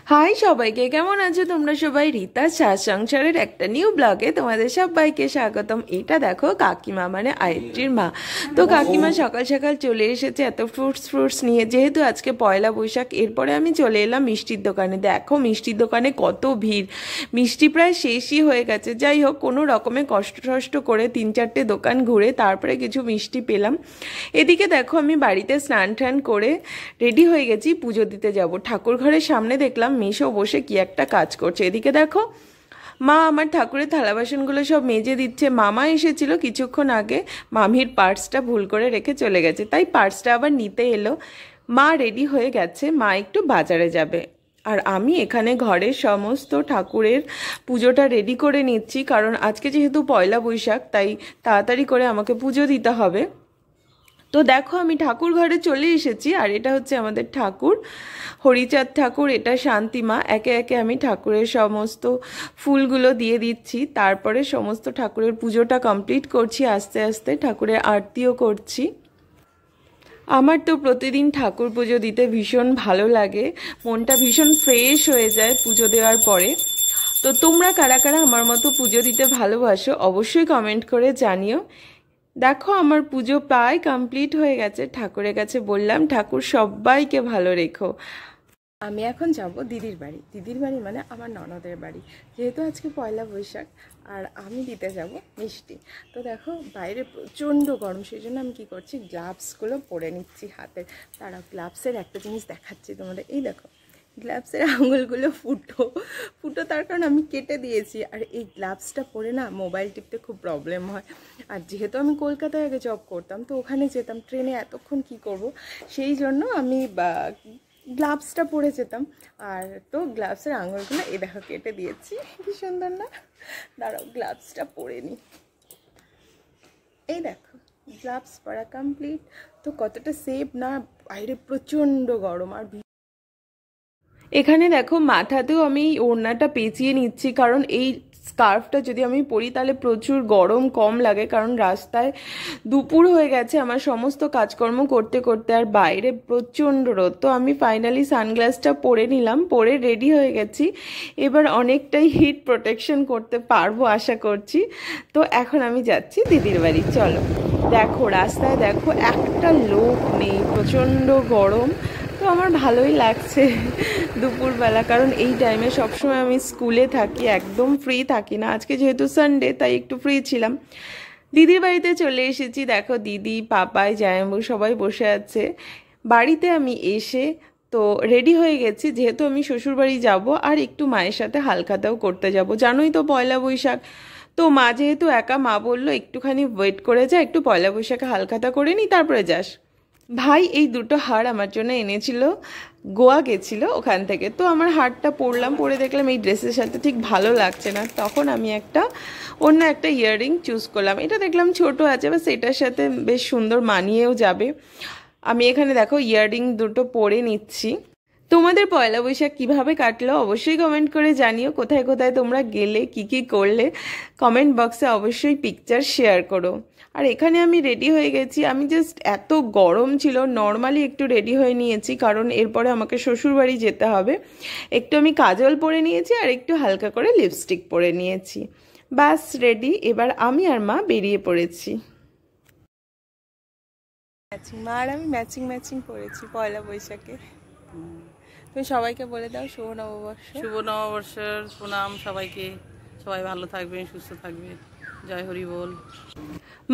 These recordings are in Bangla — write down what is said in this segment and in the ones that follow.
হাই সবাইকে, কেমন আছো তোমরা সবাই? রীতা সাজ সংসারের একটা নিউ ব্লগে তোমাদের সবাইকে স্বাগতম। এটা দেখো কাকিমা, মানে আয়ত্রীর মা। তো কাকিমা সকাল সকাল চলে এসেছে এত ফ্রুটস নিয়ে, যেহেতু আজকে পয়লা বৈশাখ। এরপরে আমি চলে এলাম মিষ্টির দোকানে। দেখো মিষ্টির দোকানে কত ভিড়, মিষ্টি প্রায় শেষই হয়ে গেছে। যাই হোক, কোনো রকমে কষ্ট করে 3-4টে দোকান ঘুরে তারপরে কিছু মিষ্টি পেলাম। এদিকে দেখো আমি বাড়িতে স্নান টান করে রেডি হয়ে গেছি, পুজো দিতে যাব। ঠাকুর ঘরের সামনে দেখলাম মেশো বসে কি একটা কাজ করছে। এদিকে দেখো মা আমার ঠাকুরের থালা বাসনগুলো সব মেজে দিচ্ছে। মামা এসেছিল কিছুক্ষণ আগে, মামির পার্সটা ভুল করে রেখে চলে গেছে, তাই পার্সটা আবার নিতে এলো। মা রেডি হয়ে গেছে, মা একটু বাজারে যাবে। আর আমি এখানে ঘরের সমস্ত ঠাকুরের পুজোটা রেডি করে নিচ্ছি, কারণ আজকে যেহেতু পয়লা বৈশাখ তাই তাড়াতাড়ি করে আমাকে পুজো দিতে হবে। তো দেখো আমি ঠাকুর ঘরে চলে এসেছি, আর এটা হচ্ছে আমাদের ঠাকুর হরিচাঁদ ঠাকুর, এটা শান্তিমা। একে একে আমি ঠাকুরের সমস্ত ফুলগুলো দিয়ে দিচ্ছি, তারপরে সমস্ত ঠাকুরের পুজোটা কমপ্লিট করছি। আস্তে আস্তে ঠাকুরের আরতিও করছি। আমার তো প্রতিদিন ঠাকুর পুজো দিতে ভীষণ ভালো লাগে, মনটা ভীষণ ফ্রেশ হয়ে যায় পুজো দেওয়ার পরে। তো তোমরা কারা কারা আমার মতো পুজো দিতে ভালোবাসো অবশ্যই কমেন্ট করে জানিও। দেখো আমার পুজো প্রায় কমপ্লিট হয়ে গেছে। ঠাকুরের কাছে বললাম ঠাকুর সবাইকে ভালো রেখো। আমি এখন যাব দিদির বাড়ি। দিদির বাড়ি মানে আমার ননদের বাড়ি, যেহেতু আজকে পয়লা বৈশাখ আর আমি দিতে যাব মিষ্টি। তো দেখো বাইরে প্রচণ্ড গরম, সেই জন্য আমি কী করছি, গ্লাভসগুলো পরে নিচ্ছি হাতের। তারা গ্লাভসের একটা জিনিস দেখাচ্ছি তোমাদের, এই দেখো গ্লাভসের আঙুলগুলো ফুটো তার কারণ আমি কেটে দিয়েছি। আর এই গ্লাভসটা পরে না মোবাইল টিপতে খুব প্রবলেম হয়। আর যেহেতু আমি কলকাতায় আগে জব করতাম, তো ওখানে যেতাম ট্রেনে, এতক্ষণ কি করব, সেই জন্য আমি গ্লাভসটা পরে যেতাম। আর তো গ্লাভসের আঙুলগুলো এই দেখো কেটে দিয়েছি, কি সুন্দর না? দাঁড়াও গ্লাভসটা পরে নিই। এই দেখো গ্লাভস পরা কমপ্লিট। তো কতটা সেফ না, বাইরে প্রচণ্ড গরম। আর এখানে দেখো মাথাতেও আমি ওড়নাটা পেঁচিয়ে নিচ্ছি, কারণ এই স্কার্ফটা যদি আমি পরি তাহলে প্রচুর গরম কম লাগে, কারণ রাস্তায় দুপুর হয়ে গেছে আমার সমস্ত কাজকর্ম করতে করতে, আর বাইরে প্রচণ্ড রোদ। তো আমি ফাইনালি সানগ্লাসটা পরে নিলাম, পরে রেডি হয়ে গেছি। এবার অনেকটাই হিট প্রোটেকশন করতে পারবো আশা করছি। তো এখন আমি যাচ্ছি দিদির বাড়ি। চলো, দেখো রাস্তায় দেখো একটা লোক নেই, প্রচণ্ড গরম। তো আমার ভালোই লাগছে দুপুরবেলা, কারণ এই টাইমে সবসময় আমি স্কুলে থাকি, একদম ফ্রি থাকি না। আজকে যেহেতু সানডে তাই একটু ফ্রি ছিলাম। দিদির বাড়িতে চলে এসেছি। দেখো দিদি, পাপাই, জায়াম্বু সবাই বসে আছে। বাড়িতে আমি এসে তো রেডি হয়ে গেছি, যেহেতু আমি শ্বশুরবাড়ি যাব আর একটু মায়ের সাথে হালখাতাও করতে যাব। জানোই তো পয়লা বৈশাখ, তো মা যেহেতু একা, মা বললো একটুখানি ওয়েট করে যা, একটু পয়লা বৈশাখে হালখাতা করে নি তারপরে যাস। ভাই এই দুটো হার আমার জন্য এনেছিল, গোয়া গেছিল ওখান থেকে। তো আমার হারটা পরলাম, পরে দেখলাম এই ড্রেসের সাথে ঠিক ভালো লাগছে না, তখন আমি অন্য একটা ইয়াররিং চুজ করলাম। এটা দেখলাম ছোট আছে, বা সেটার সাথে বেশ সুন্দর মানিয়েও যাবে। আমি এখানে দেখো ইয়াররিং দুটো পরে নিচ্ছি। তোমাদের পয়লা বৈশাখ কীভাবে কাটলো অবশ্যই কমেন্ট করে জানিও। কোথায় কোথায় তোমরা গেলে, কি কি করলে, কমেন্ট বক্সে অবশ্যই পিকচার শেয়ার করো। আর এখানে আমি রেডি হয়ে গেছি। আমি জাস্ট এত গরম ছিল, নর্মালি একটু রেডি হয়ে নিয়েছি, কারণ এরপরে আমাকে শ্বশুরবাড়ি যেতে হবে। একটু আমি কাজল পরে নিয়েছি আর একটু হালকা করে লিপস্টিক পরে নিয়েছি, ব্যাস রেডি। এবার আমি আর মা বেরিয়ে পড়েছি। মা আর আমি ম্যাচিং পরেছি পয়লা বৈশাখে। তুমি সবাইকে বলে দাও শুভ নববর্ষ। শুভ নববর্ষের প্রণাম সবাইকে, সবাই ভালো থাকবেন, সুস্থ থাকবেন, জয় হরি বল।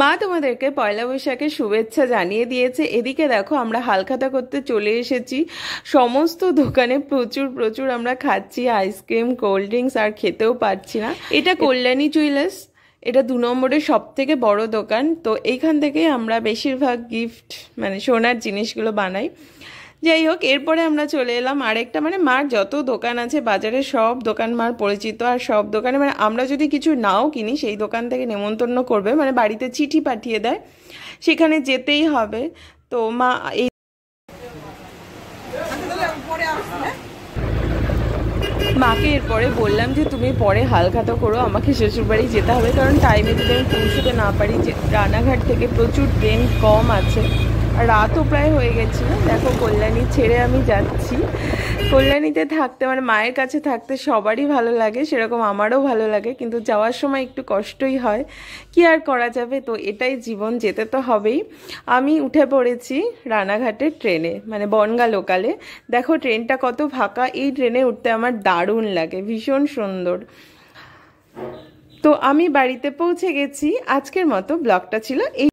মা তোমাদেরকে পয়লা বৈশাখের শুভেচ্ছা জানিয়ে দিয়েছে। এদিকে দেখো আমরা হালখাতা করতে চলে এসেছি। সমস্ত দোকানে প্রচুর আমরা খাচ্ছি আইসক্রিম, কোল্ড ড্রিঙ্কস, আর খেতেও পারছি না। এটা কল্যাণী জুয়েলার্স, এটা 2 নম্বরের সব থেকে বড় দোকান। তো এইখান থেকেই আমরা বেশিরভাগ গিফট, মানে সোনার জিনিসগুলো বানাই। যাই হোক, এরপরে আমরা চলে এলাম আরেকটা, মানে মার যত দোকান আছে বাজারে সব দোকান মার পরিচিত। আর সব দোকানে মানে আমরা যদি কিছু নাও কিনি, সেই দোকান থেকে নেমন্তন্ন করবে, মানে বাড়িতে চিঠি পাঠিয়ে দেয়, সেখানে যেতেই হবে। তো মা এই মাকে এরপরে বললাম যে তুমি পরে হালখাতা করো, আমাকে শ্বশুরবাড়ি যেতে হবে, কারণ টাইমে যদি আমি পৌঁছতে না পারি, যে রানাঘাট থেকে প্রচুর ট্রেন কম আছে, আর রাতও প্রায় হয়ে গেছিলো। দেখো কল্যাণী ছেড়ে আমি যাচ্ছি, কল্যাণীতে থাকতে মানে মায়ের কাছে থাকতে সবারই ভালো লাগে, সেরকম আমারও ভালো লাগে, কিন্তু যাওয়ার সময় একটু কষ্টই হয়, কি আর করা যাবে, তো এটাই জীবন, যেতে তো হবেই। আমি উঠে পড়েছি রানাঘাটের ট্রেনে, মানে বনগাঁ লোকালে। দেখো ট্রেনটা কত ফাঁকা, এই ট্রেনে উঠতে আমার দারুণ লাগে, ভীষণ সুন্দর। তো আমি বাড়িতে পৌঁছে গেছি, আজকের মতো ব্লগটা ছিল এই।